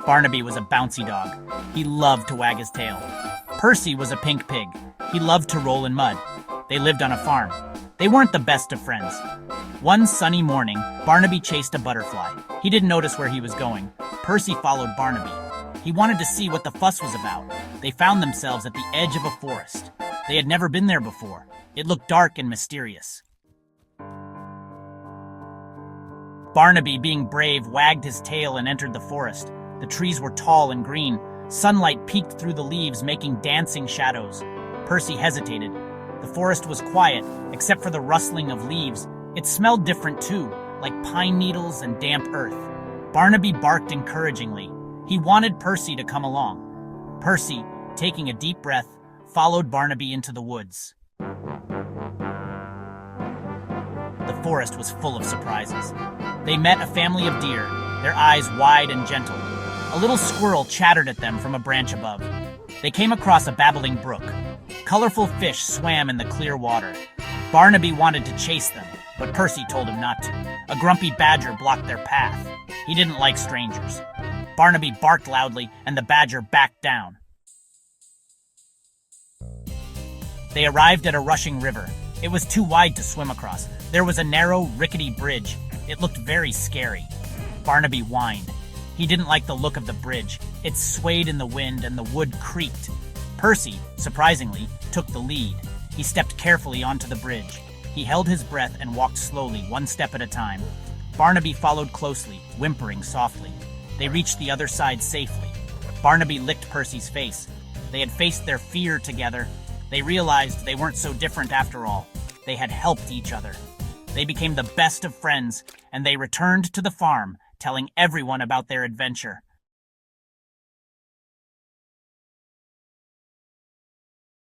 Barnaby was a bouncy dog. He loved to wag his tail. Percy was a pink pig. He loved to roll in mud. They lived on a farm. They weren't the best of friends. One sunny morning, Barnaby chased a butterfly. He didn't notice where he was going. Percy followed Barnaby. He wanted to see what the fuss was about. They found themselves at the edge of a forest. They had never been there before. It looked dark and mysterious. Barnaby, being brave, wagged his tail and entered the forest. The trees were tall and green. Sunlight peeked through the leaves, making dancing shadows. Percy hesitated. The forest was quiet, except for the rustling of leaves. It smelled different too, like pine needles and damp earth. Barnaby barked encouragingly. He wanted Percy to come along. Percy, taking a deep breath, followed Barnaby into the woods. The forest was full of surprises. They met a family of deer, their eyes wide and gentle. A little squirrel chattered at them from a branch above. They came across a babbling brook. Colorful fish swam in the clear water. Barnaby wanted to chase them, but Percy told him not to. A grumpy badger blocked their path. He didn't like strangers. Barnaby barked loudly, and the badger backed down. They arrived at a rushing river. It was too wide to swim across. There was a narrow, rickety bridge. It looked very scary. Barnaby whined. He didn't like the look of the bridge. It swayed in the wind and the wood creaked. Percy, surprisingly, took the lead. He stepped carefully onto the bridge. He held his breath and walked slowly, one step at a time. Barnaby followed closely, whimpering softly. They reached the other side safely. Barnaby licked Percy's face. They had faced their fear together. They realized they weren't so different after all. They had helped each other. They became the best of friends, and they returned to the farm, telling everyone about their adventure.